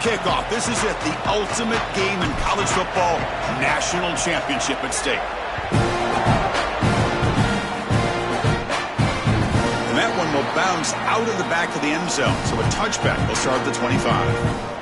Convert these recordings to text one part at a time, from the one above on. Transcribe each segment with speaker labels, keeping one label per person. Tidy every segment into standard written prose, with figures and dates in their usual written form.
Speaker 1: kickoff. This is it, the ultimate game in college football, national championship at stake. And that one will bounce out of the back of the end zone, so a touchback will start the 25.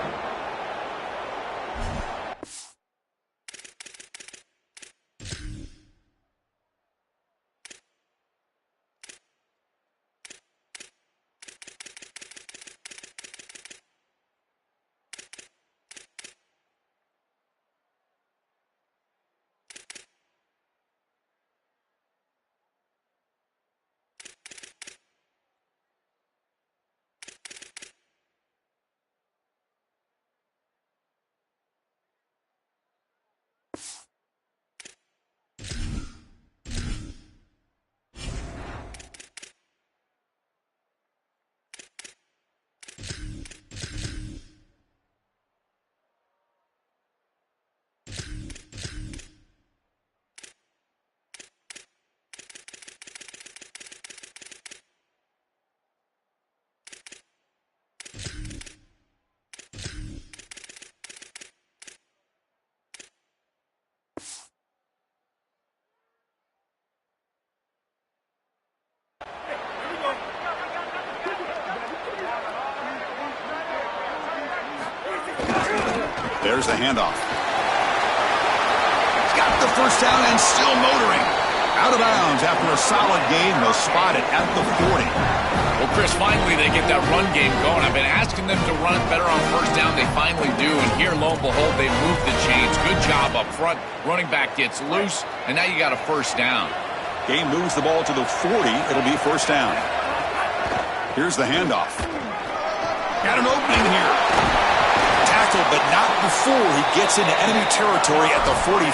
Speaker 1: There's the handoff. He's got the first down and still motoring. Out of bounds after a solid gain. They'll spot it at the 40.
Speaker 2: Well, Chris, finally they get that run game going. I've been asking them to run it better on first down. They finally do. And here, lo and behold, they move the chains. Good job up front. Running back gets loose. And now you got a first down.
Speaker 1: Game moves the ball to the 40. It'll be first down. Here's the handoff. Got an opening here. But not before he gets into enemy territory at the 45.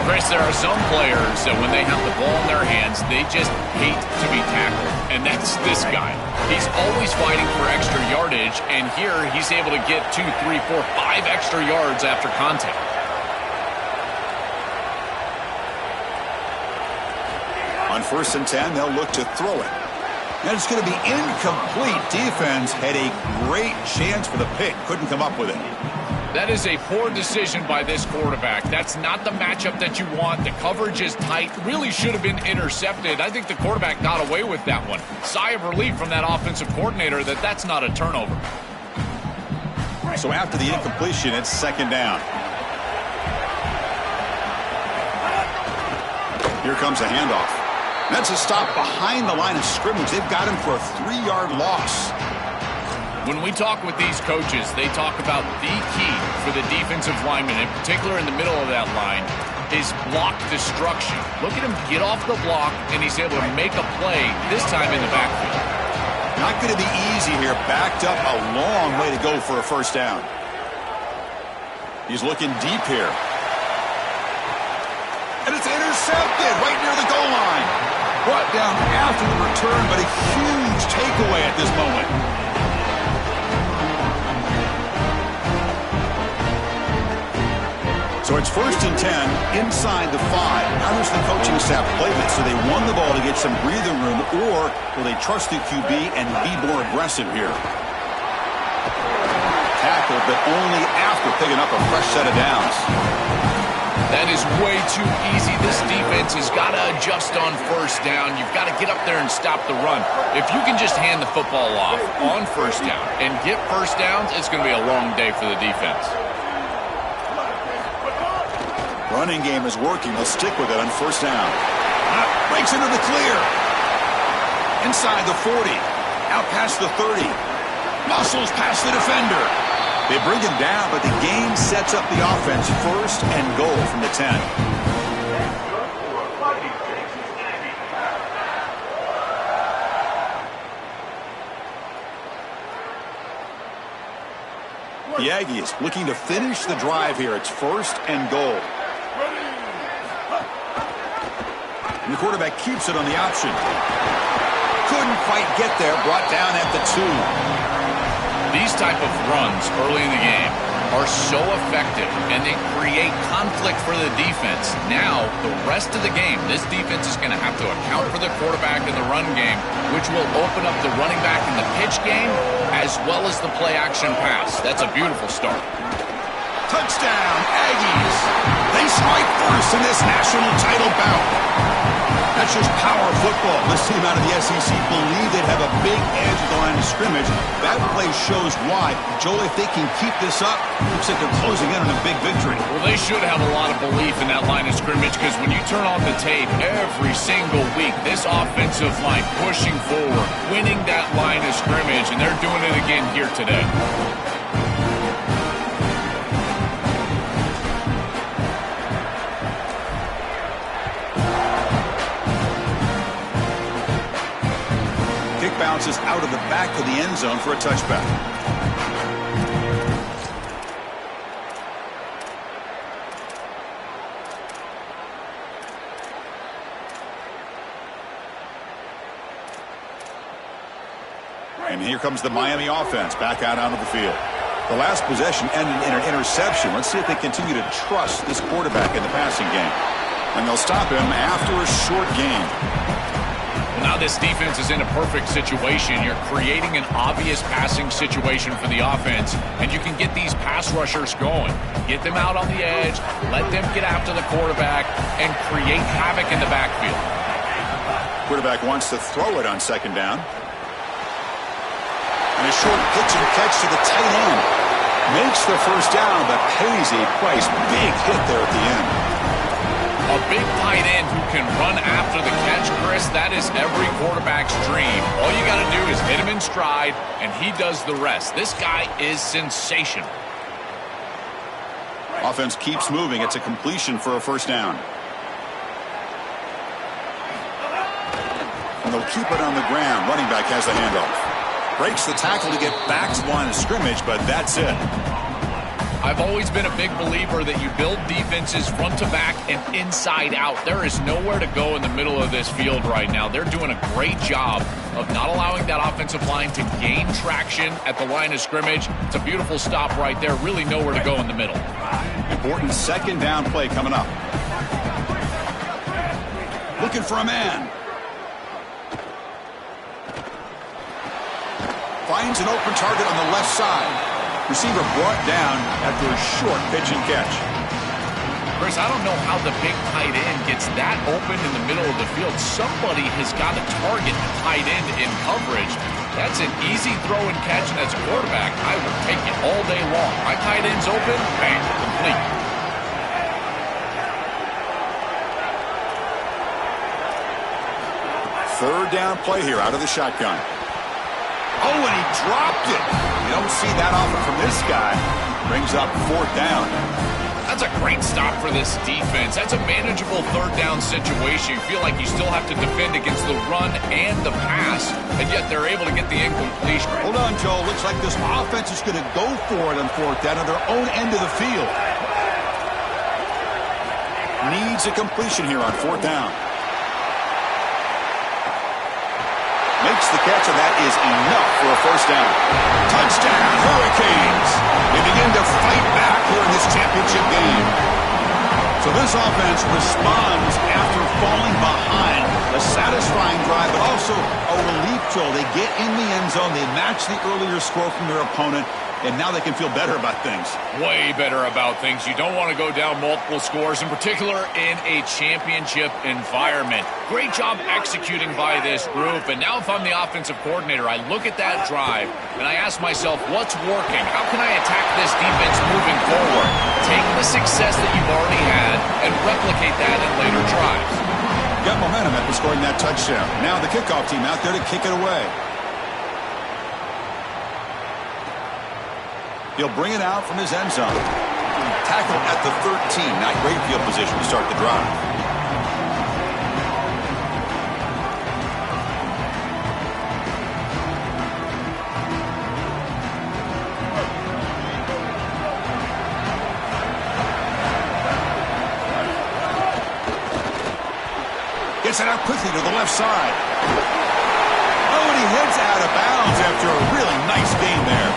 Speaker 2: Chris, there are some players that when they have the ball in their hands, they just hate to be tackled. And that's this guy. He's always fighting for extra yardage, and here he's able to get 2, 3, 4, 5 extra yards after contact.
Speaker 1: On 1st and 10, they'll look to throw it. And it's going to be incomplete. Defense had a great chance for the pick. Couldn't come up with it.
Speaker 2: That is a poor decision by this quarterback. That's not the matchup that you want. The coverage is tight. Really should have been intercepted. I think the quarterback got away with that one. Sigh of relief from that offensive coordinator that that's not a turnover.
Speaker 1: So after the incompletion, it's second down. Here comes a handoff. That's a stop behind the line of scrimmage. They've got him for a 3-yard loss.
Speaker 2: When we talk with these coaches, they talk about the key for the defensive lineman, in particular in the middle of that line, is block destruction. Look at him get off the block, and he's able to make a play, this time in the backfield.
Speaker 1: Not going to be easy here. Backed up a long way to go for a first down. He's looking deep here. And it's intercepted right near the goal line. Brought down after the return, but a huge takeaway at this moment. So it's 1st and 10 inside the 5. How does the coaching staff play this? Do they want the ball to get some breathing room, or will they trust the QB and be more aggressive here? Tackle, but only after picking up a fresh set of downs.
Speaker 2: That is way too easy. This defense has got to adjust on first down. You've got to get up there and stop the run. If you can just hand the football off on first down and get first downs, it's going to be a long day for the defense.
Speaker 1: Running game is working. They'll stick with it on first down. Breaks into the clear. Inside the 40. Out past the 30. Muscles past the defender. They bring him down, but the game sets up the offense 1st and goal from the 10. The Aggies looking to finish the drive here. It's 1st and goal. And the quarterback keeps it on the option. Couldn't quite get there. Brought down at the 2.
Speaker 2: These type of runs early in the game, are so effective, and they create conflict for the defense. Now, the rest of the game, this defense is going to have to account for the quarterback in the run game, which will open up the running back in the pitch game, as well as the play-action pass. That's a beautiful start.
Speaker 1: Touchdown, Aggies. They strike first in this national title bout. That's just power football. This team out of the SEC believe they'd have a big edge at the line of scrimmage. That play shows why. Joel, if they can keep this up, looks like they're closing in on a big victory.
Speaker 2: Well, they should have a lot of belief in that line of scrimmage, because when you turn on the tape every single week, this offensive line pushing forward, winning that line of scrimmage, and they're doing it again here today.
Speaker 1: Bounces out of the back of the end zone for a touchback. And here comes the Miami offense back out onto the field. The last possession ended in an interception. Let's see if they continue to trust this quarterback in the passing game. And they'll stop him after a short game.
Speaker 2: Now this defense is in a perfect situation. You're creating an obvious passing situation for the offense, and you can get these pass rushers going. Get them out on the edge, let them get after the quarterback, and create havoc in the backfield.
Speaker 1: Quarterback wants to throw it on second down. And a short pitch and catch to the tight end. Makes the first down, but pays a price. Big hit there at the end.
Speaker 2: A big tight end who can run after the catch, Chris, that is every quarterback's dream. All you got to do is hit him in stride, and he does the rest. This guy is sensational.
Speaker 1: Offense keeps moving. It's a completion for a first down. And they'll keep it on the ground. Running back has the handoff. Breaks the tackle to get back to the line of scrimmage, but that's it.
Speaker 2: I've always been a big believer that you build defenses front to back and inside out. There is nowhere to go in the middle of this field right now. They're doing a great job of not allowing that offensive line to gain traction at the line of scrimmage. It's a beautiful stop right there. Really nowhere to go in the middle.
Speaker 1: Important second down play coming up. Looking for a man. Finds an open target on the left side. Receiver brought down after a short pitch and catch.
Speaker 2: Chris, I don't know how the big tight end gets that open in the middle of the field. Somebody has got to target the tight end in coverage. That's an easy throw and catch, and as a quarterback, I will take it all day long. My tight end's open, bang, complete.
Speaker 1: Third down play here out of the shotgun. Oh, and he dropped it. You don't see that often from this guy. Brings up fourth down.
Speaker 2: That's a great stop for this defense. That's a manageable third down situation. You feel like you still have to defend against the run and the pass, and yet they're able to get the incompletion.
Speaker 1: Hold on, Joe. Looks like this offense is going to go for it on fourth down on their own end of the field. Needs a completion here on fourth down. Makes the catch, and that is enough for a first down. Touchdown, Hurricanes. They begin to fight back here in this championship game. So this offense responds after falling behind. A satisfying drive, but also a relief, Joel. They get in the end zone. They match the earlier score from their opponent, and now they can feel better about things.
Speaker 2: Way better about things. You don't want to go down multiple scores, in particular in a championship environment. Great job executing by this group. And now if I'm the offensive coordinator, I look at that drive, and I ask myself, what's working? How can I attack this defense moving forward? Take the success that you've already had and replicate that in later drives.
Speaker 1: Got momentum after scoring that touchdown. Now the kickoff team out there to kick it away. He'll bring it out from his end zone. Tackle at the 13. Not great field position to start the drive. Gets it out quickly to the left side. Oh, and he heads out of bounds after a really nice game there.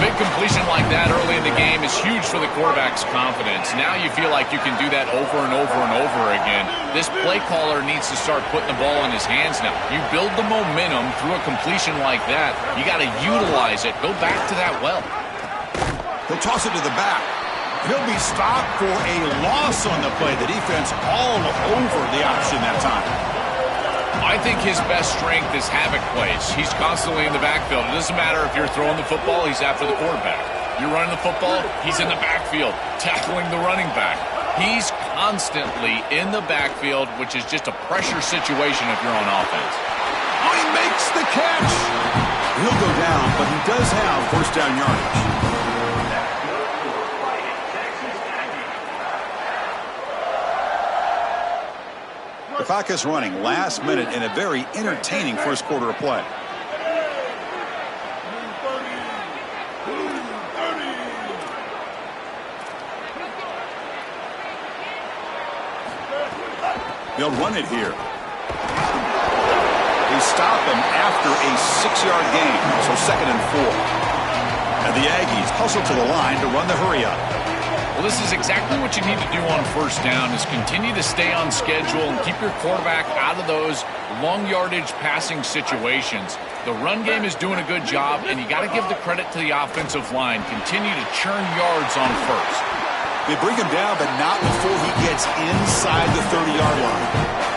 Speaker 2: Big big completion like that early in the game is huge for the quarterback's confidence. Now you feel like you can do that over and over and over again. This play caller needs to start putting the ball in his hands now. You build the momentum through a completion like that. You got to utilize it. Go back to that well.
Speaker 1: He'll toss it to the back. He'll be stopped for a loss on the play. The defense all over the option that time.
Speaker 2: I think his best strength is havoc plays. He's constantly in the backfield. It doesn't matter if you're throwing the football, he's after the quarterback. You're running the football, he's in the backfield, tackling the running back. He's constantly in the backfield, which is just a pressure situation if you're on offense.
Speaker 1: Oh, he makes the catch. He'll go down, but he does have first down yardage. The clock is running last minute in a very entertaining first quarter of play. They'll run it here. They stop him after a 6-yard gain, so 2nd and 4. And the Aggies hustle to the line to run the hurry up.
Speaker 2: Well, this is exactly what you need to do on first down, is continue to stay on schedule and keep your quarterback out of those long yardage passing situations. The run game is doing a good job, and you got to give the credit to the offensive line. Continue to churn yards on first.
Speaker 1: They bring him down, but not before he gets inside the 30-yard line.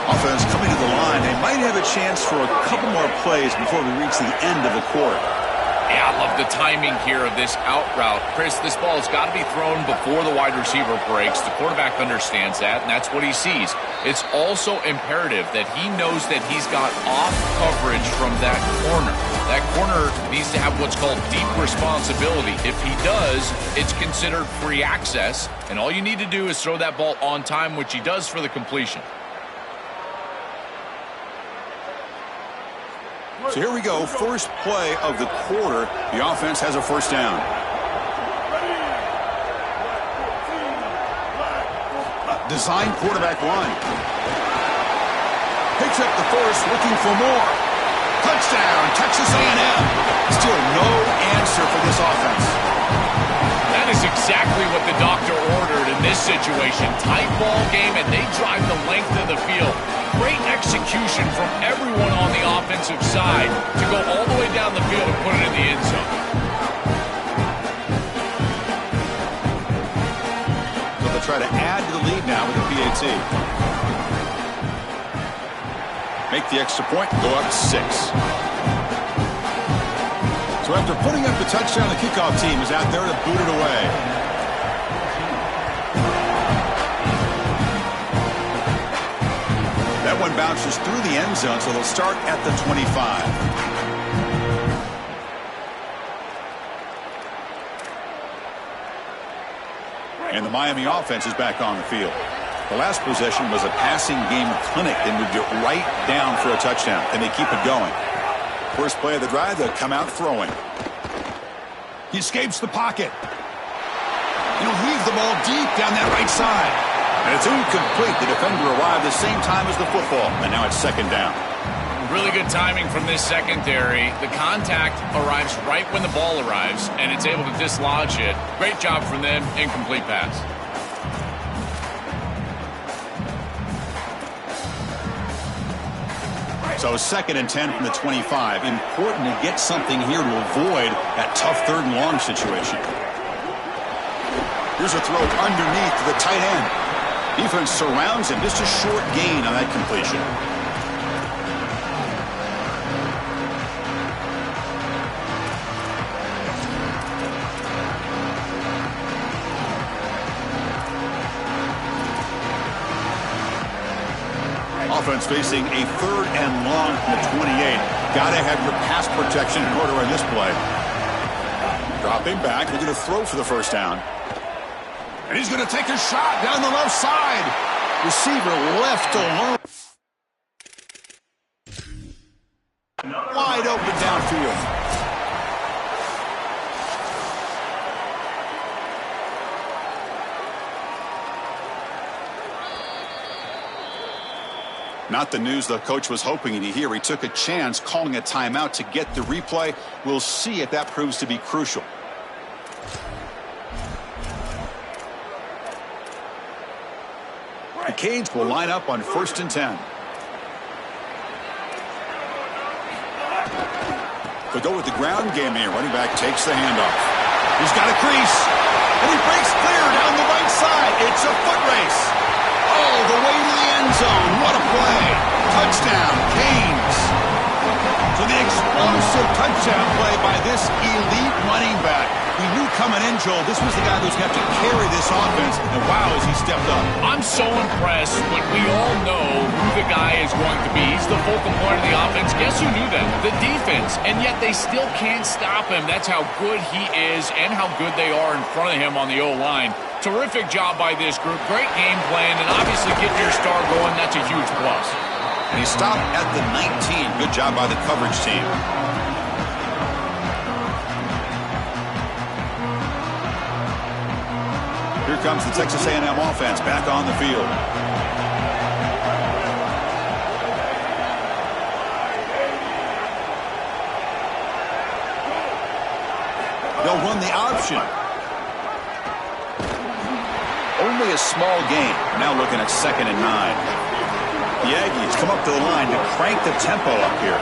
Speaker 1: Offense coming to the line. They might have a chance for a couple more plays before we reach the end of the quarter.
Speaker 2: Yeah, I love the timing here of this out route. Chris, this ball has got to be thrown before the wide receiver breaks. The quarterback understands that, and that's what he sees. It's also imperative that he knows that he's got off coverage from that corner. That corner needs to have what's called deep responsibility. If he does, it's considered free access, and all you need to do is throw that ball on time, which he does for the completion.
Speaker 1: So here we go, first play of the quarter. The offense has a first down. Design quarterback run. Picks up the first, looking for more. Touchdown, Texas A&M. Still no answer for this offense.
Speaker 2: That is exactly what the doctor ordered in this situation. Tight ball game, and they drive the length of the field. Great execution from everyone on the offensive side to go all the way down the field and put it in the end zone.
Speaker 1: So they'll try to add to the lead now with the PAT. Make the extra point, go up 6. So after putting up the touchdown, the kickoff team is out there to boot it away. That one bounces through the end zone, so they'll start at the 25. And the Miami offense is back on the field. The last possession was a passing game clinic. They moved it right down for a touchdown, and they keep it going. First play of the drive, they'll come out throwing. He escapes the pocket. He'll heave the ball deep down that right side. And it's incomplete. The defender arrived the same time as the football, and now it's 2nd down.
Speaker 2: Really good timing from this secondary. The contact arrives right when the ball arrives, and it's able to dislodge it. Great job from them. Incomplete pass.
Speaker 1: So 2nd and 10 from the 25. Important to get something here to avoid that tough 3rd and long situation. Here's a throw underneath to the tight end. Defense surrounds him. Just a short gain on that completion. Offense facing a 3rd and long from the 28. Got to have your pass protection in order on this play. Dropping back. They're going to throw for the first down. And he's going to take a shot down the left side. Receiver left alone. Wide open downfield. Not the news the coach was hoping to hear. He took a chance calling a timeout to get the replay. We'll see if that proves to be crucial. The Canes will line up on 1st and 10. They'll go with the ground game here. Running back takes the handoff. He's got a crease. And he breaks clear down the right side. It's a foot race. All the way to the end zone. What a play. Touchdown, Canes. So the explosive touchdown play by this elite running back. We knew coming in, Joel, this was the guy who's going to have to carry this offense. And wow, has he stepped up.
Speaker 2: I'm so impressed when we all know who the guy is going to be. He's the focal point of the offense. Guess who knew that? The defense. And yet they still can't stop him. That's how good he is and how good they are in front of him on the O-line. Terrific job by this group. Great game plan. And obviously getting your star going, that's a huge plus.
Speaker 1: And he stopped at the 19. Good job by the coverage team. Here comes the Texas A&M offense back on the field. They'll run the option. Only a small gain. Now looking at 2nd and 9. The Aggies come up to the line to crank the tempo up here.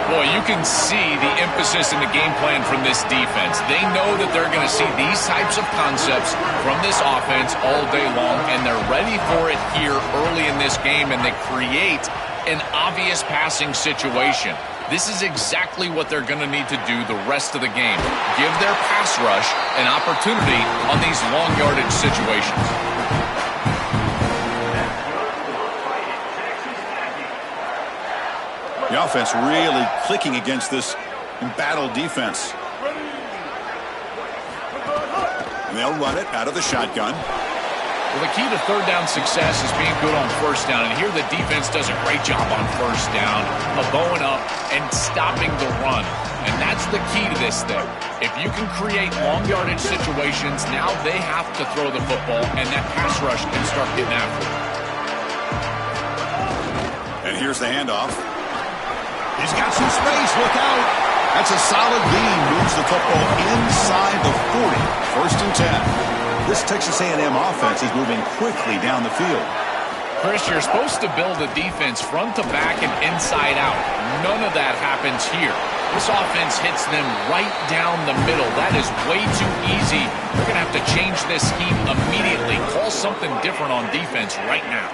Speaker 2: Boy, you can see the emphasis in the game plan from this defense. They know that they're going to see these types of concepts from this offense all day long, and they're ready for it here early in this game, and they create an obvious passing situation. This is exactly what they're going to need to do the rest of the game. Give their pass rush an opportunity on these long yardage situations.
Speaker 1: The offense really clicking against this embattled defense. And they'll run it out of the shotgun.
Speaker 2: Well, the key to third down success is being good on 1st down. And here the defense does a great job on 1st down of bowing up and stopping the run. And that's the key to this thing. If you can create long yardage situations, now they have to throw the football, and that pass rush can start getting after it.
Speaker 1: And here's the handoff. He's got some space. Look out. That's a solid gain. Moves the football inside the 40. 1st and 10. This Texas A&M offense is moving quickly down the field.
Speaker 2: Chris, you're supposed to build a defense front to back and inside out. None of that happens here. This offense hits them right down the middle. That is way too easy. They're going to have to change this scheme immediately. Call something different on defense right now.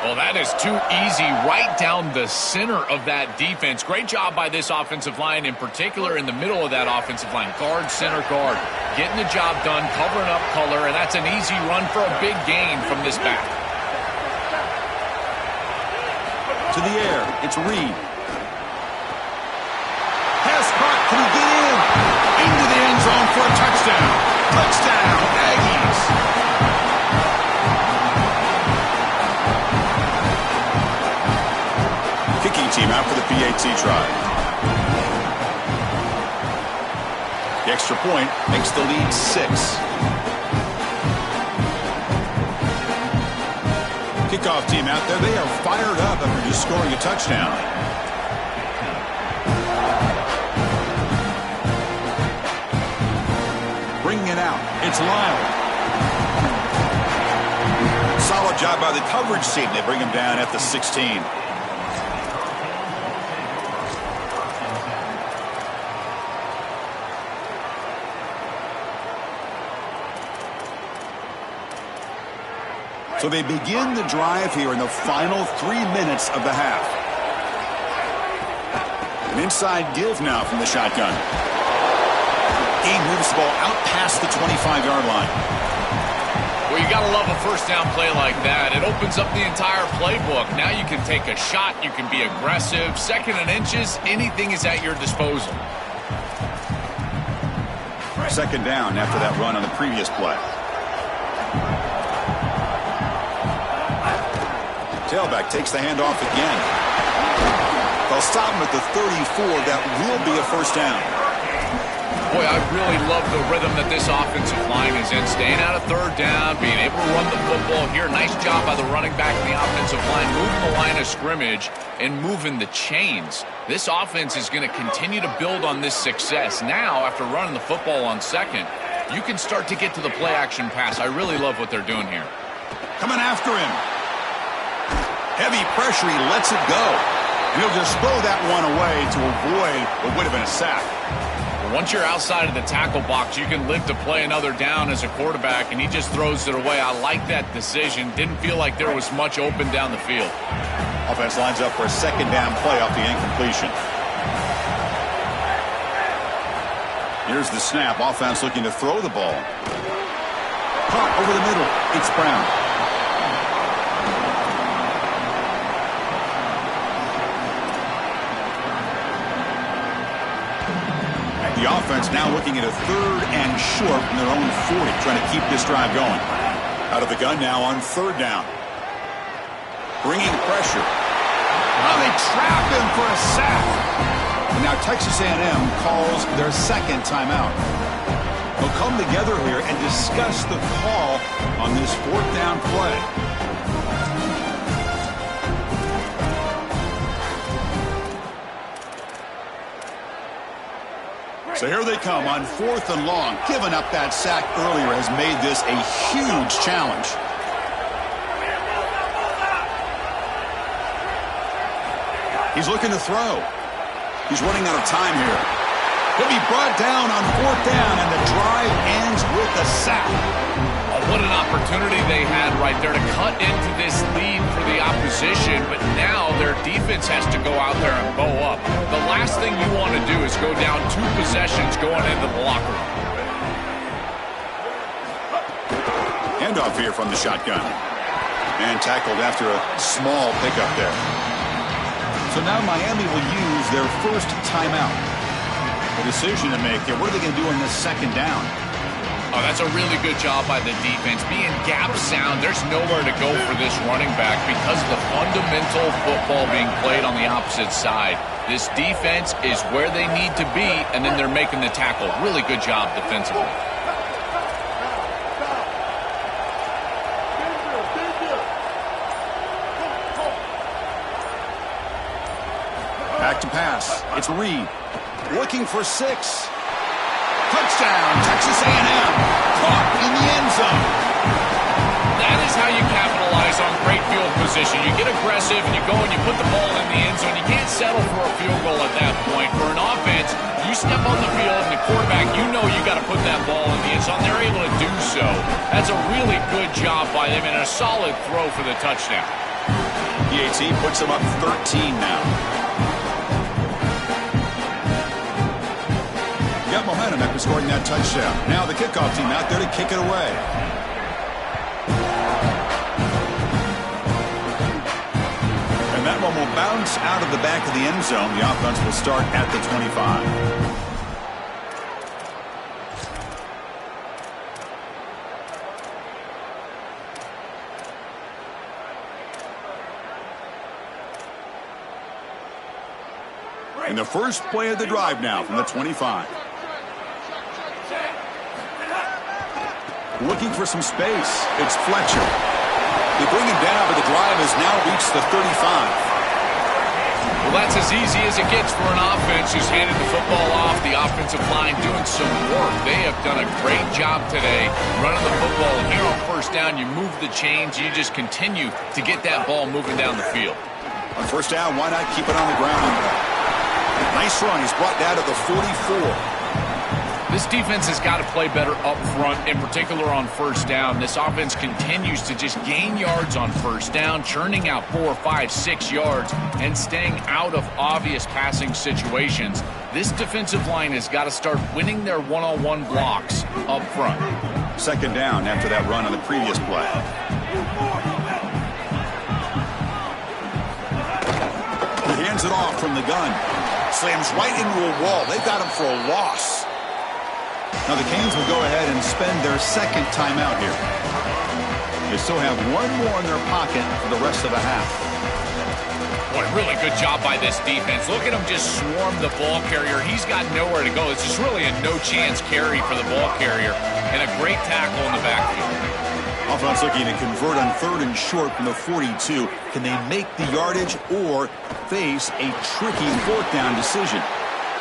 Speaker 2: Well, that is too easy right down the center of that defense. Great job by this offensive line, in particular in the middle of that offensive line. Guard, center, guard. Getting the job done, covering up color, and that's an easy run for a big gain from this back.
Speaker 1: To the air, it's Reed. Pass caught, can he get in? Into the end zone for a touchdown. Touchdown, Aggies. Kicking team out for the PAT try. The extra point makes the lead 6. Kickoff team out there. They are fired up after just scoring a touchdown. Bringing it out. It's Lyle. Solid job by the coverage team. They bring him down at the 16. So they begin the drive here in the final 3 minutes of the half. An inside give now from the shotgun. He moves the ball out past the 25-yard line.
Speaker 2: Well, you got to love a first down play like that. It opens up the entire playbook. Now you can take a shot. You can be aggressive. 2nd and inches, anything is at your disposal.
Speaker 1: 2nd down after that run on the previous play. Tailback takes the handoff again. They'll stop him at the 34. That will be a first down.
Speaker 2: Boy, I really love the rhythm that this offensive line is in. Staying out of 3rd down, being able to run the football here. Nice job by the running back and the offensive line, moving the line of scrimmage and moving the chains. This offense is going to continue to build on this success. Now, after running the football on 2nd, you can start to get to the play-action pass. I really love what they're doing here.
Speaker 1: Coming run after him. Heavy pressure, he lets it go. And he'll just throw that one away to avoid what would have been a sack.
Speaker 2: Once you're outside of the tackle box, you can live to play another down as a quarterback, and he just throws it away. I like that decision. Didn't feel like there was much open down the field.
Speaker 1: Offense lines up for a second down play off the incompletion. Here's the snap. Offense looking to throw the ball. Caught over the middle. It's Brown. The offense now looking at a 3rd and short from their own 40, trying to keep this drive going. Out of the gun now on 3rd down. Bringing pressure. Oh, they trap him for a sack. And now Texas A&M calls their 2nd timeout. They'll come together here and discuss the call on this 4th down play. So here they come on 4th and long. Giving up that sack earlier has made this a huge challenge. He's looking to throw. He's running out of time here. He'll be brought down on 4th down, and the drive ends with a sack.
Speaker 2: Oh, what an opportunity they had right there to cut into this lead for the opposition, but now their defense has to go out there and bow up. The last thing you want to do is go down 2 possessions going into the locker room.
Speaker 1: Handoff here from the shotgun. And tackled after a small pickup there. So now Miami will use their 1st timeout. A decision to make here. What are they going to do on this 2nd down?
Speaker 2: Oh, that's a really good job by the defense. Being gap sound, there's nowhere to go for this running back because of the fundamental football being played on the opposite side. This defense is where they need to be, and then they're making the tackle. Really good job defensively.
Speaker 1: Back to pass. It's Reed. Looking for 6. Touchdown, Texas A&M. Caught in the end zone.
Speaker 2: That is how you capitalize on great field position. You get aggressive and you go and you put the ball in the end zone. You can't settle for a field goal at that point. For an offense, you step on the field and the quarterback, you know you got to put that ball in the end zone. They're able to do so. That's a really good job by them and a solid throw for the touchdown.
Speaker 1: PAT puts them up 13 now. Got momentum after scoring that touchdown. Now the kickoff team out there to kick it away. And that one will bounce out of the back of the end zone. The offense will start at the 25. And the first play of the drive now from the 25. Looking for some space. It's Fletcher. They bring him down, but the drive has now reached the 35.
Speaker 2: Well, that's as easy as it gets for an offense who's handed the football off. The offensive line doing some work. They have done a great job today running the football. And here on 1st down, you move the chains. You just continue to get that ball moving down the field.
Speaker 1: On 1st down, why not keep it on the ground? Nice run. He's brought down to the 44.
Speaker 2: This defense has got to play better up front, in particular on 1st down. This offense continues to just gain yards on 1st down, churning out 4, 5, 6 yards, and staying out of obvious passing situations. This defensive line has got to start winning their one-on-one blocks up front.
Speaker 1: 2nd down after that run on the previous play. He hands it off from the gun. Slams right into a wall. They've got him for a loss. Now the Canes will go ahead and spend their 2nd timeout here. They still have one more in their pocket for the rest of the half.
Speaker 2: Boy, really good job by this defense. Look at him just swarm the ball carrier. He's got nowhere to go. It's just really a no-chance carry for the ball carrier, and a great tackle in the backfield.
Speaker 1: Offense looking to convert on 3rd and short from the 42. Can they make the yardage or face a tricky 4th down decision?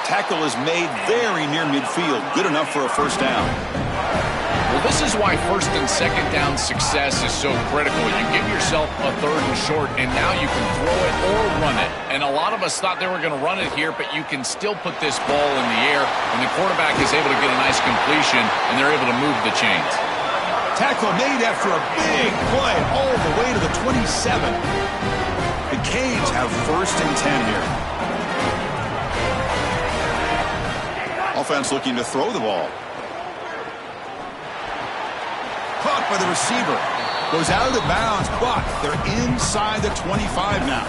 Speaker 1: Tackle is made very near midfield. Good enough for a 1st down.
Speaker 2: Well, This is why first and second down success is so critical. You give yourself a third and short, and now you can throw it or run it. And a lot of us thought they were going to run it here, but you can still put this ball in the air, and the quarterback is able to get a nice completion, and they're able to move the chains.
Speaker 1: Tackle made after a big play all the way to the 27. The Canes have first and 10 here. Offense looking to throw the ball. Caught by the receiver. Goes out of the bounds, but they're inside the 25 now.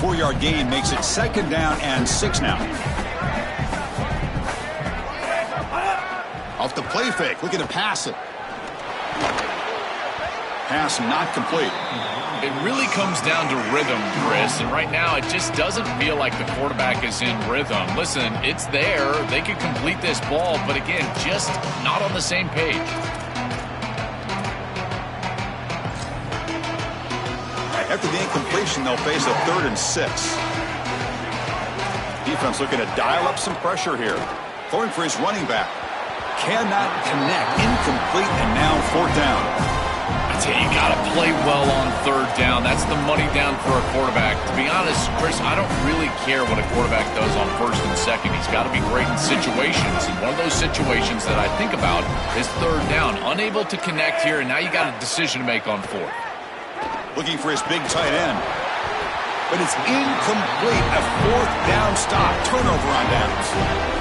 Speaker 1: Four-yard gain makes it second down and 6 now. Off the play fake, looking to pass it. Pass not complete.
Speaker 2: It really comes down to rhythm, Chris, and right now it just doesn't feel like the quarterback is in rhythm. Listen, it's there. They could complete this ball, but again, just not on the same page.
Speaker 1: After the incompletion, they'll face a 3rd and 6. Defense looking to dial up some pressure here. Throwing for his running back. Cannot connect. Incomplete, and now 4th down.
Speaker 2: I tell you, you got to play well on 3rd down. That's the money down for a quarterback. To be honest, Chris, I don't really care what a quarterback does on 1st and 2nd. He's got to be great in situations. And one of those situations that I think about is 3rd down. Unable to connect here, and now you got a decision to make on 4th.
Speaker 1: Looking for his big tight end. But it's incomplete. A 4th down stop. Turnover on downs.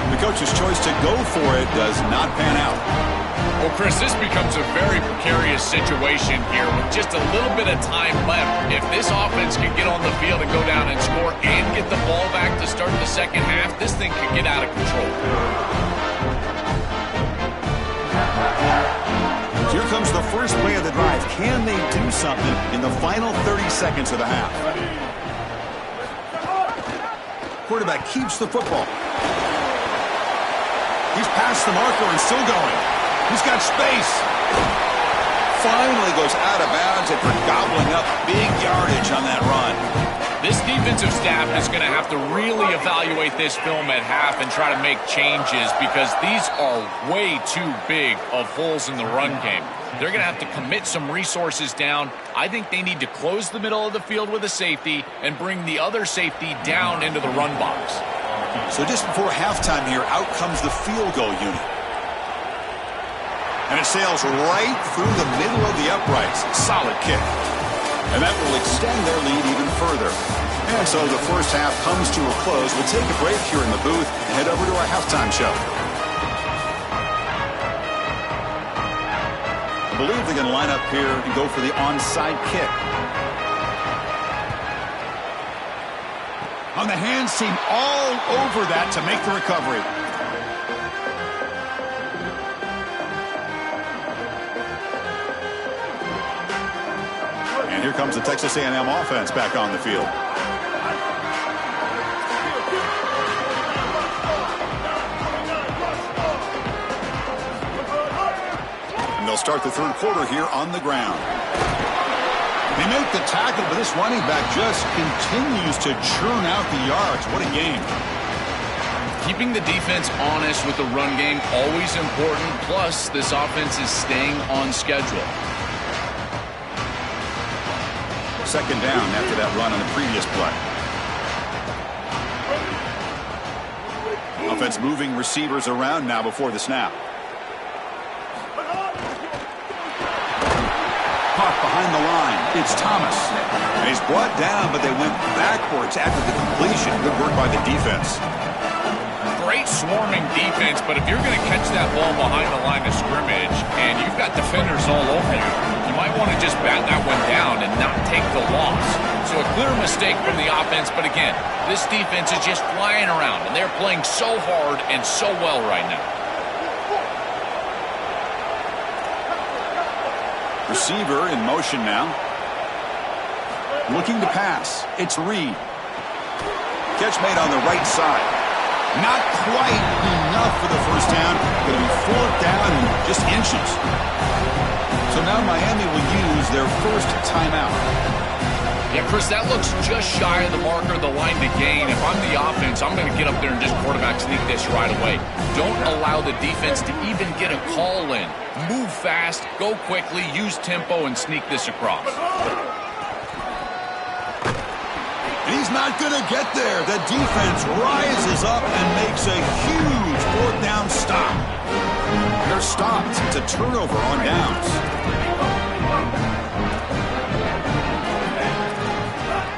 Speaker 1: The coach's choice to go for it does not pan out.
Speaker 2: Well, Chris, this becomes a very precarious situation here with just a little bit of time left. If this offense can get on the field and go down and score and get the ball back to start the second half, this thing could get out of control.
Speaker 1: Here comes the first play of the drive. Can they do something in the final 30 seconds of the half? Quarterback keeps the football. He's past the marker and still going. He's got space. Finally goes out of bounds after gobbling up big yardage on that run.
Speaker 2: This defensive staff is going to have to really evaluate this film at half and try to make changes because these are way too big of holes in the run game. They're going to have to commit some resources down. I think they need to close the middle of the field with a safety and bring the other safety down into the run box.
Speaker 1: So just before halftime here, out comes the field goal unit. And it sails right through the middle of the uprights. Solid kick. And that will extend their lead even further. And so the first half comes to a close. We'll take a break here in the booth and head over to our halftime show. I believe they're going to line up here and go for the onside kick. On the hands team all over that to make the recovery. And here comes the Texas A&M offense back on the field. And they'll start the third quarter here on the ground. They make the tackle, but this running back just continues to churn out the yards. What a game.
Speaker 2: Keeping the defense honest with the run game, always important. Plus, this offense is staying on schedule.
Speaker 1: Second down after that run on the previous play. Offense moving receivers around now before the snap. Caught behind the line. It's Thomas. And he's brought down, but they went backwards after the completion. Good work by the defense.
Speaker 2: Great swarming defense, but if you're going to catch that ball behind the line of scrimmage and you've got defenders all over you, you might want to just bat that one down and not take the loss. So a clear mistake from the offense, but again, this defense is just flying around, and they're playing so hard and so well right now.
Speaker 1: Receiver in motion now. Looking to pass. It's Reed. Catch made on the right side. Not quite enough for the first down. Going to be 4th down and just inches. So now Miami will use their first timeout.
Speaker 2: Yeah, Chris, that looks just shy of the marker, the line to gain. If I'm the offense, I'm going to get up there and just quarterback sneak this right away. Don't allow the defense to even get a call in. Move fast, go quickly, use tempo, and sneak this across.
Speaker 1: He's not going to get there. The defense rises up and makes a huge fourth down stop. They're stopped. It's a turnover on downs.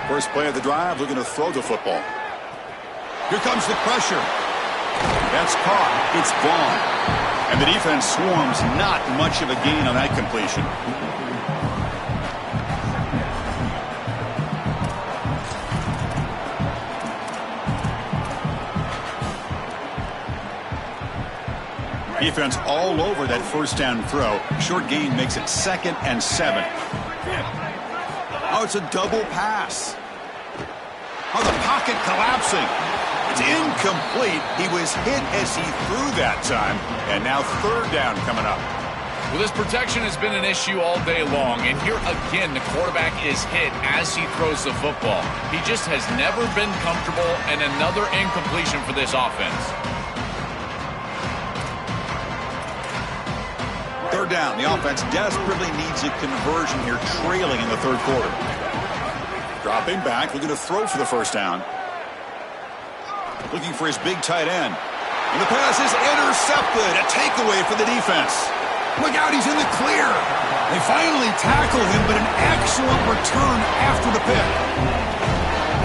Speaker 1: First play of the drive, looking to throw the football. Here comes the pressure. That's caught. It's Vaughn. And the defense swarms. Not much of a gain on that completion. Defense all over that first down throw. Short gain makes it 2nd and 7. Oh, it's a double pass. Oh, the pocket collapsing. It's incomplete. He was hit as he threw that time. And now 3rd down coming up.
Speaker 2: Well, this protection has been an issue all day long. And here again, the quarterback is hit as he throws the football. He just has never been comfortable, and another incompletion for this offense.
Speaker 1: 3rd down. The offense desperately needs a conversion here, trailing in the 3rd quarter. Dropping back, looking to throw for the first down. Looking for his big tight end. And the pass is intercepted. A takeaway for the defense. Look out, he's in the clear. They finally tackle him, but an excellent return after the pick.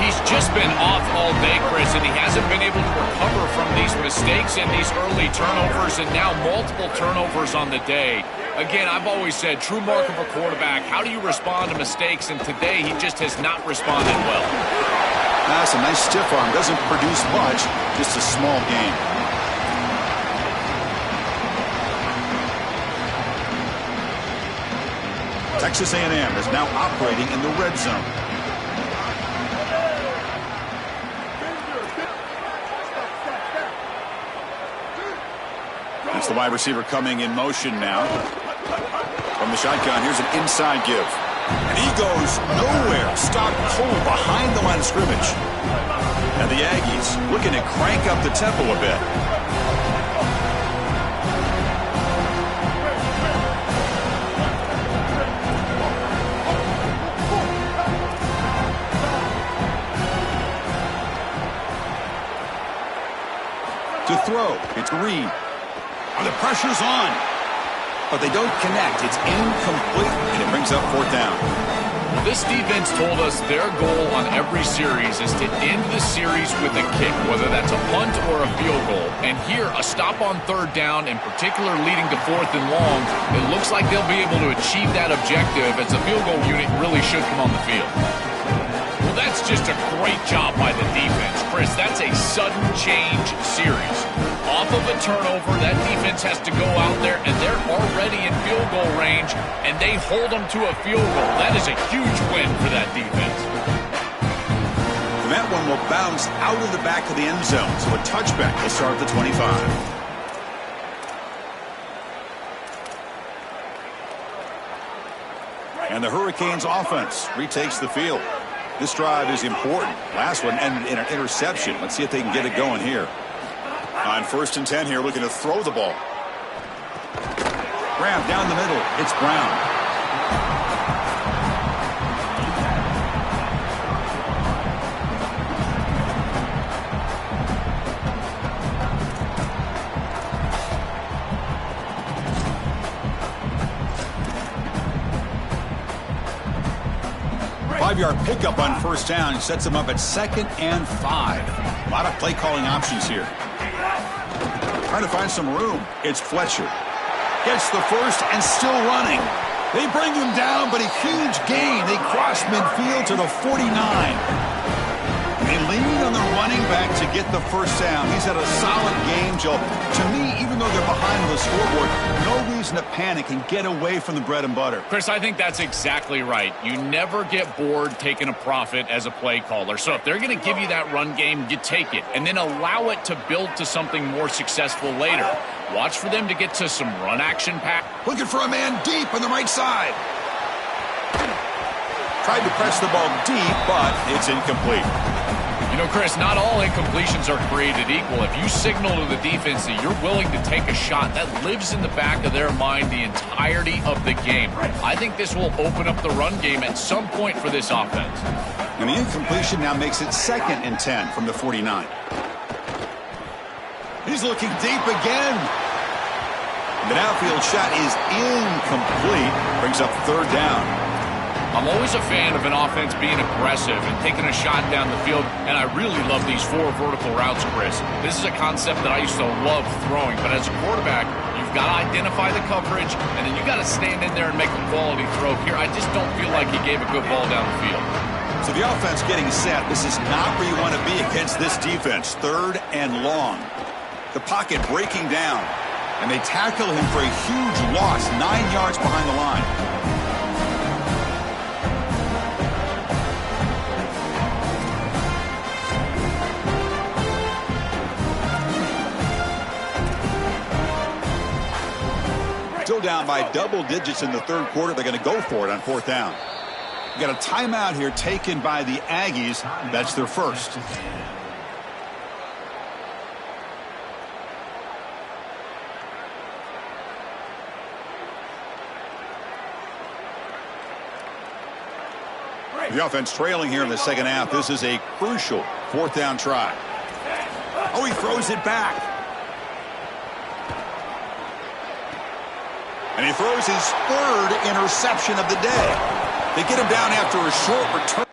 Speaker 2: He's just been off all day, Chris, and he hasn't been able to recover from these mistakes and these early turnovers, and now multiple turnovers on the day. Again, I've always said, true mark of a quarterback, how do you respond to mistakes? And today, he just has not responded well.
Speaker 1: That's a nice stiff arm. Doesn't produce much, just a small gain. Texas A&M is now operating in the red zone. It's the wide receiver coming in motion now. From the shotgun, here's an inside give. And he goes nowhere. Stopped cold behind the line of scrimmage. And the Aggies looking to crank up the tempo a bit. To throw, it's Reed. The pressure's on, but they don't connect. It's incomplete, and it brings up 4th down.
Speaker 2: Well, this defense told us their goal on every series is to end the series with a kick, whether that's a punt or a field goal. And here, a stop on 3rd down, in particular leading to 4th and long, it looks like they'll be able to achieve that objective as the field goal unit really should come on the field. Well, that's just a great job by the defense, Chris. That's a sudden change series. Off of a turnover, that defense has to go out there, and they're already in field goal range, and they hold them to a field goal. That is a huge win for that defense.
Speaker 1: And that one will bounce out of the back of the end zone, so a touchback will start at the 25. And the Hurricanes offense retakes the field. This drive is important. Last one ended in an interception. Let's see if they can get it going here. On 1st and 10 here, looking to throw the ball. Grab down the middle. It's Brown. Five-yard pickup on 1st down sets them up at 2nd and 5. A lot of play calling options here. Trying to find some room. It's Fletcher. Gets the first and still running. They bring him down, but a huge gain. They cross midfield to the 49. They lean on the running back to get the first down. He's had a solid game, Joe. To me, even though they're behind on the scoreboard, no reason to panic and get away from the bread and butter.
Speaker 2: Chris, I think that's exactly right. You never get bored taking a profit as a play caller. So if they're going to give you that run game, you take it. And then allow it to build to something more successful later. Watch for them to get to some run action pass.
Speaker 1: Looking for a man deep on the right side. Tried to press the ball deep, but it's incomplete.
Speaker 2: You know, Chris, not all incompletions are created equal. If you signal to the defense that you're willing to take a shot, that lives in the back of their mind the entirety of the game. I think this will open up the run game at some point for this offense.
Speaker 1: And the incompletion now makes it 2nd and 10 from the 49. He's looking deep again. The outfield shot is incomplete. Brings up 3rd down.
Speaker 2: I'm always a fan of an offense being aggressive and taking a shot down the field, and I really love these 4 vertical routes, Chris. This is a concept that I used to love throwing, but as a quarterback, you've got to identify the coverage, and then you got to stand in there and make a quality throw. Here, I just don't feel like he gave a good ball down the field.
Speaker 1: So the offense getting set. This is not where you want to be against this defense. 3rd and long. The pocket breaking down, and they tackle him for a huge loss, 9 yards behind the line. Still down by double digits in the 3rd quarter. They're going to go for it on 4th down. You got a timeout here taken by the Aggies. That's their first. The offense trailing here in the 2nd half. This is a crucial 4th down try. Oh, he throws it back. And he throws his 3rd interception of the day. They get him down after a short return.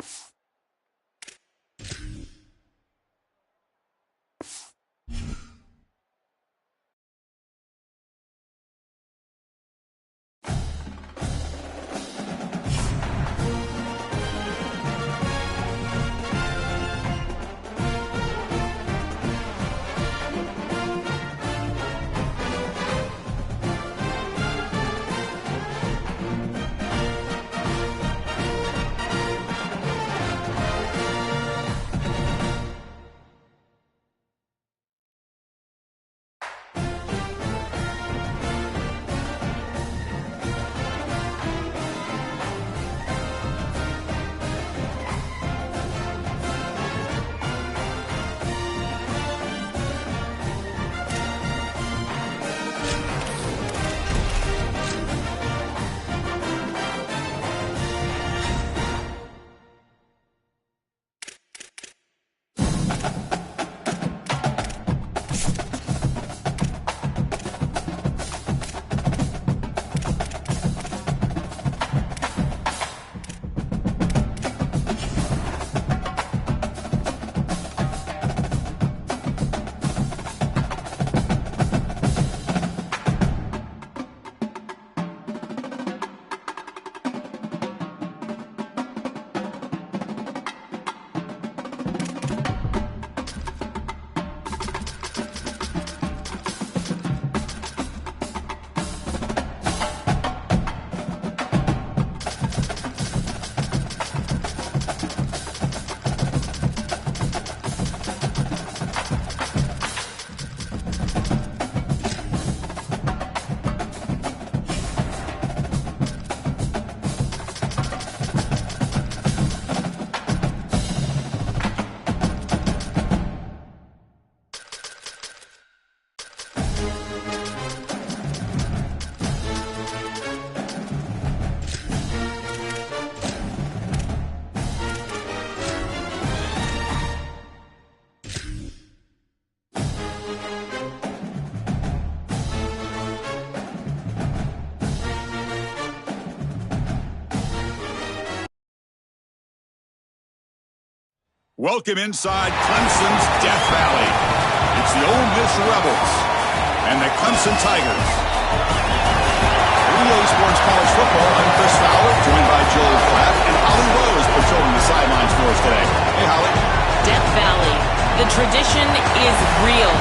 Speaker 1: Welcome inside Clemson's Death Valley. It's the Ole Miss Rebels and the Clemson Tigers. EA Sports College Football, I'm Chris Fowler, joined by Joel Klatt and Holly Rose patrolling the sidelines for us today. Hey, Holly.
Speaker 3: Death tradition is real.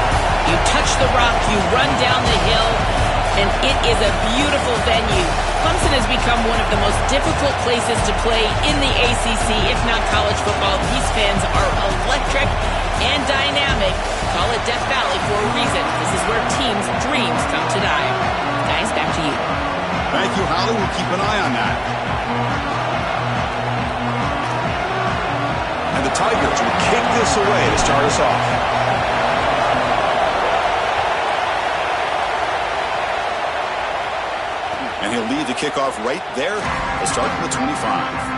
Speaker 3: You touch the rock, you run down the hill, and it is a beautiful venue. Clemson has become one of the most difficult places to play in the ACC, if not college football. These fans are electric and dynamic. Call it Death Valley for a reason. This is where teams' dreams come to die. Guys, back to you.
Speaker 1: Thank you, Holly. We'll keep an eye on that. And the Tigers will kick this away to start us off. And he'll lead the kickoff right there. They'll start from the 25.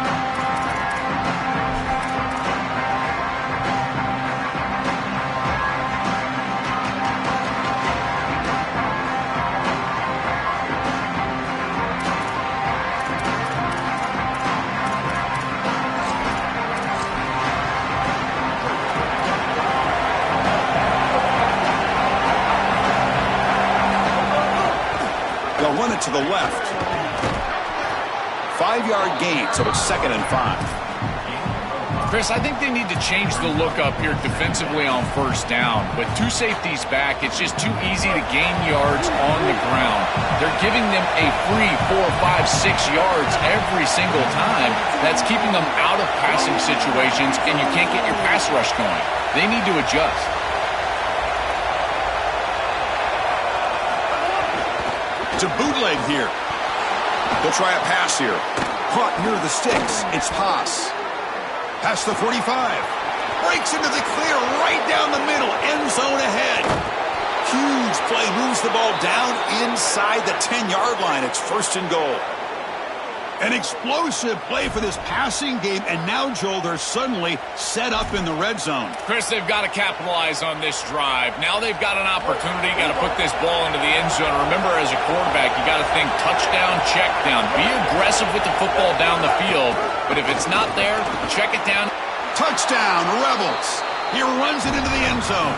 Speaker 1: They'll run it to the left. 5-yard gain, so it's 2nd and 5.
Speaker 2: Chris, I think they need to change the look up here defensively on first down. With 2 safeties back, it's just too easy to gain yards on the ground. They're giving them a free 4, 5, 6 yards every single time. That's keeping them out of passing situations, and you can't get your pass rush going. They need to adjust.
Speaker 1: It's a bootleg here. They'll try a pass here. Caught near the sticks. It's Haas. Past the 45. Breaks into the clear right down the middle. End zone ahead. Huge play. Moves the ball down inside the 10-yard line. It's 1st and goal. An explosive play for this passing game. And now, Joel, they're suddenly set up in the red zone.
Speaker 2: Chris, they've got to capitalize on this drive. Now they've got an opportunity. Got to put this ball into the end zone. Remember, as a quarterback, you got to think touchdown, check down. Be aggressive with the football down the field. But if it's not there, check it down.
Speaker 1: Touchdown, Rebels. He runs it into the end zone.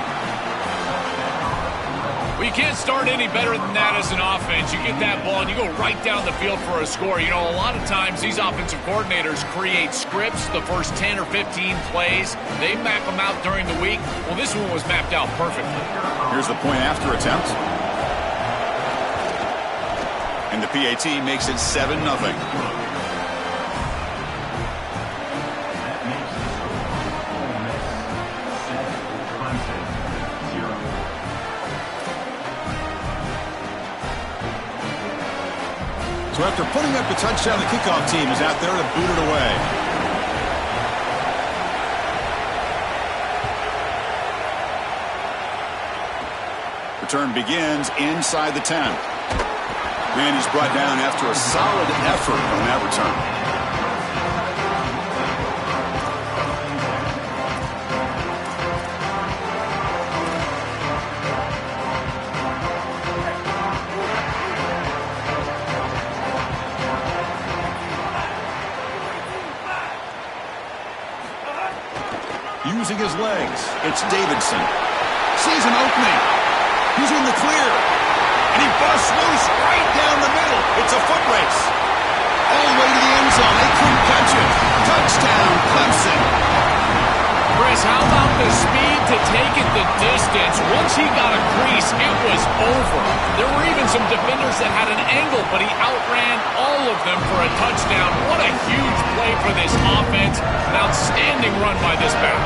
Speaker 2: Well, you can't start any better than that as an offense. You get that ball and you go right down the field for a score. You know, a lot of times these offensive coordinators create scripts the first 10 or 15 plays. They map them out during the week. Well, this one was mapped out perfectly.
Speaker 1: Here's the point after attempt. And the PAT makes it 7-0. So after putting up the touchdown, the kickoff team is out there to boot it away. Return begins inside the 10. And he's brought down after a solid effort on that return. Using his legs, it's Davidson. Sees an opening. He's in the clear. And he busts loose right down the middle. It's a foot race. All the way to the end zone. They couldn't catch it. Touchdown, Clemson.
Speaker 2: Chris, how about the speed to take it the distance? Once he got a crease, it was over. There were even some defenders that had an angle, but he outran all of them for a touchdown. What a huge play for this offense. An outstanding run by this back.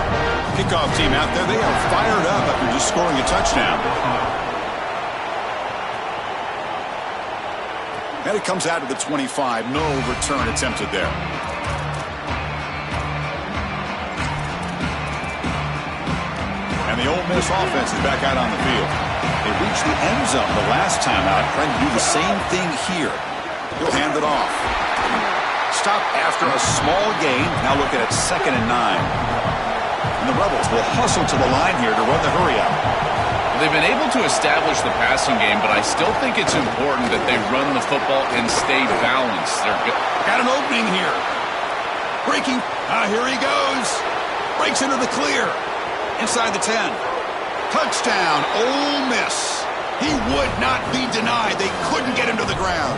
Speaker 1: Kickoff team out there, they are fired up after just scoring a touchdown. And it comes out to the 25. No return attempted there. And the Ole Miss offense is back out on the field. They reached the end zone the last time out, trying to do the same thing here. He'll hand it off. Stop after a small gain. Now looking at 2nd and 9. And the Rebels will hustle to the line here to run the hurry out.
Speaker 2: They've been able to establish the passing game, but I still think it's important that they run the football and stay balanced. They're good.
Speaker 1: Got an opening here. Breaking. Here he goes. Breaks into the clear. Inside the 10. Touchdown, Ole Miss. He would not be denied. They couldn't get him to the ground.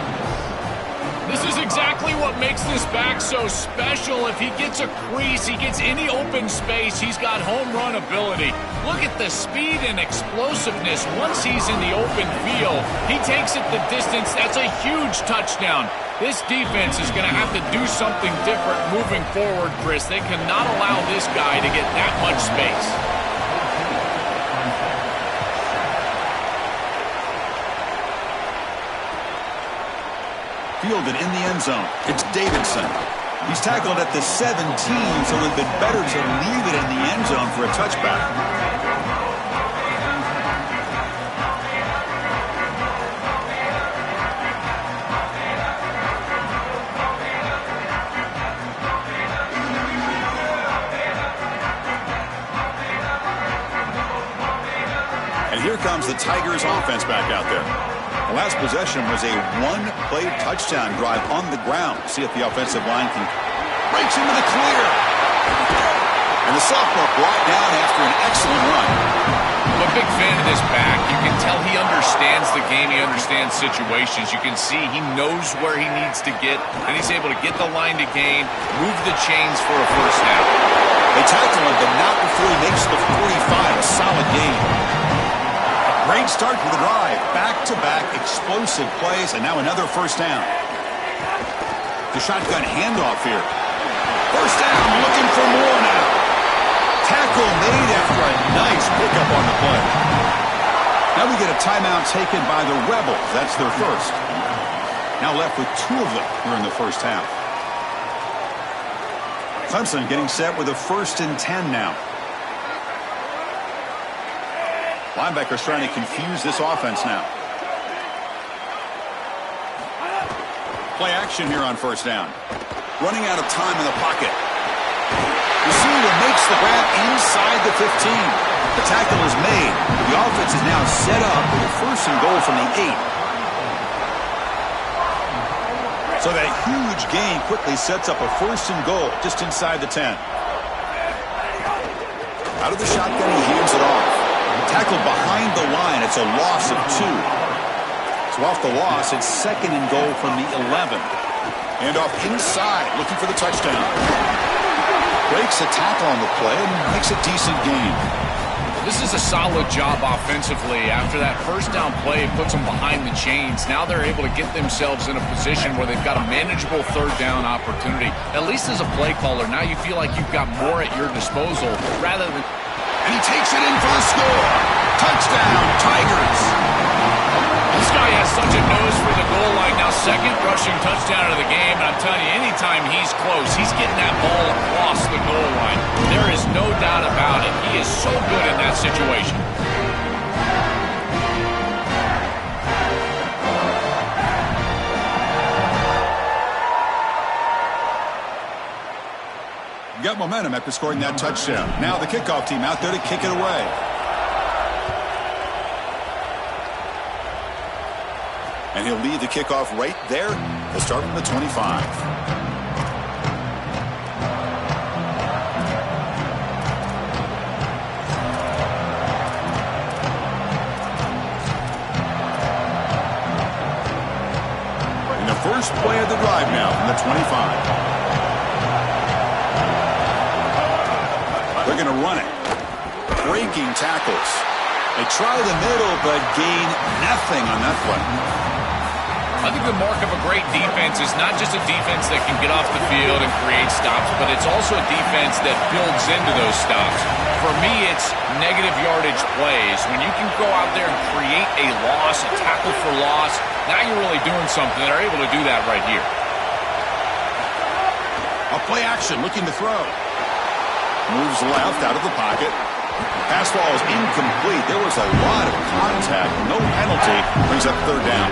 Speaker 2: This is exactly what makes this back so special. If he gets a crease, he gets any open space, he's got home run ability. Look at the speed and explosiveness once he's in the open field. He takes it the distance. That's a huge touchdown. This defense is going to have to do something different moving forward, Chris. They cannot allow this guy to get that much space.
Speaker 1: Fielded in the end zone. It's Davidson. He's tackled at the 17, so it would have been better to leave it in the end zone for a touchback. And here comes the Tigers offense back out there. The last possession was a one-play touchdown drive on the ground. See if the offensive line can breaks into the clear. And the sophomore brought down after an excellent run.
Speaker 2: I'm a big fan of this back. You can tell he understands the game. He understands situations. You can see he knows where he needs to get, and he's able to get the line to gain, move the chains for a first down.
Speaker 1: They tackle him, but not before he makes the 45. A solid game. Great start for the drive. Back-to-back explosive plays, and now another first down. The shotgun handoff here. First down, looking for more now. Tackle made after a nice pickup on the play. Now we get a timeout taken by the Rebels. That's their first. Now left with 2 of them here in the first half. Clemson getting set with a 1st and 10 now. Linebackers trying to confuse this offense now. Play action here on first down. Running out of time in the pocket. Receiver makes the grab inside the 15. The tackle is made. The offense is now set up with a 1st and goal from the 8. So that huge gain quickly sets up a 1st and goal just inside the 10. Out of the shotgun, he hands it off. Tackled behind the line. It's a loss of 2. So off the loss, it's 2nd and goal from the 11. And off inside, looking for the touchdown. Breaks a tackle on the play and makes a decent gain.
Speaker 2: This is a solid job offensively. After that first down play, it puts them behind the chains. Now they're able to get themselves in a position where they've got a manageable 3rd down opportunity. At least as a play caller, now you feel like you've got more at your disposal rather than...
Speaker 1: And he takes it in for the score. Touchdown, Tigers.
Speaker 2: This guy has such a nose for the goal line. Now 2nd rushing touchdown of the game. And I'm telling you, anytime he's close, he's getting that ball across the goal line. There is no doubt about it. He is so good in that situation.
Speaker 1: Got momentum after scoring that touchdown. Now the kickoff team out there to kick it away. And he'll lead the kickoff right there. He'll start from the 25. And the first play of the drive now from the 25. They're going to run it. Breaking tackles. They try the middle, but gain nothing on that play.
Speaker 2: I think the mark of a great defense is not just a defense that can get off the field and create stops, but it's also a defense that builds into those stops. For me, it's negative yardage plays. When you can go out there and create a loss, a tackle for loss, now you're really doing something. They're able to do that right here.
Speaker 1: A play action, looking to throw. Moves left out of the pocket. Pass ball is incomplete. There was a lot of contact. No penalty. Brings up 3rd down.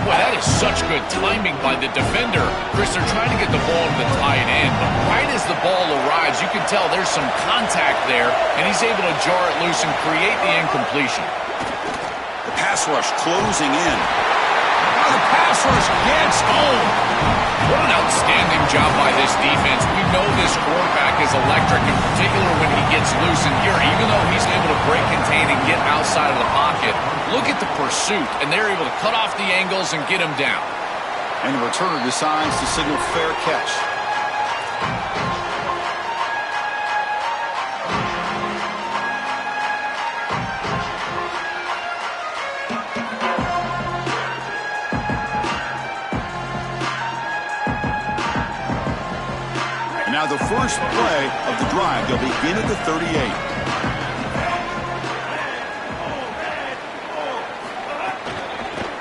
Speaker 2: Well, that is such good timing by the defender. Chris, they're trying to get the ball to the tight end, but right as the ball arrives, you can tell there's some contact there, and he's able to jar it loose and create the incompletion.
Speaker 1: The pass rush closing in. Now the pass rush gets home.
Speaker 2: What an outstanding job by this defense. We know this quarterback is electric, in particular when he gets loose. And here, even though he's able to break, contain, and get outside of the pocket, look at the pursuit. And they're able to cut off the angles and get him down.
Speaker 1: And the returner decides to signal fair catch. And now the first play of the drive. They'll begin at the 38.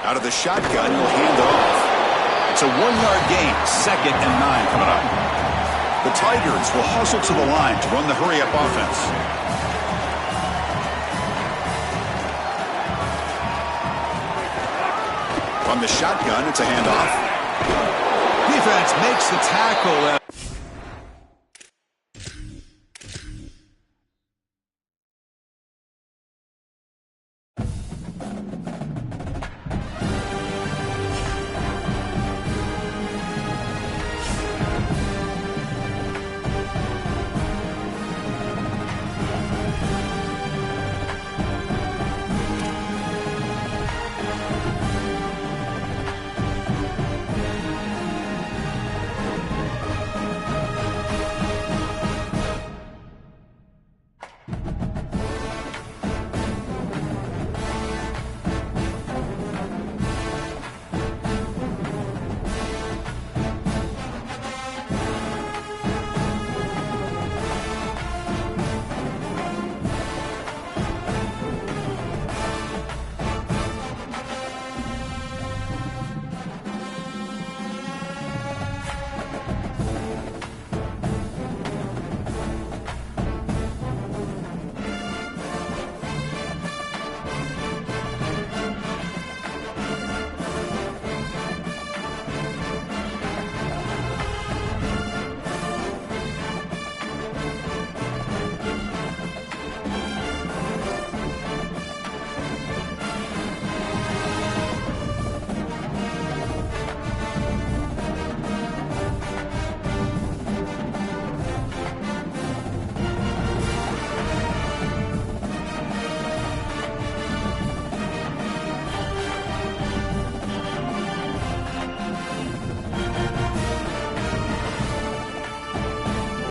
Speaker 1: Out of the shotgun, he'll hand it off. It's a 1-yard gain, 2nd and 9 coming up. The Tigers will hustle to the line to run the hurry-up offense. From the shotgun, it's a handoff. Defense makes the tackle.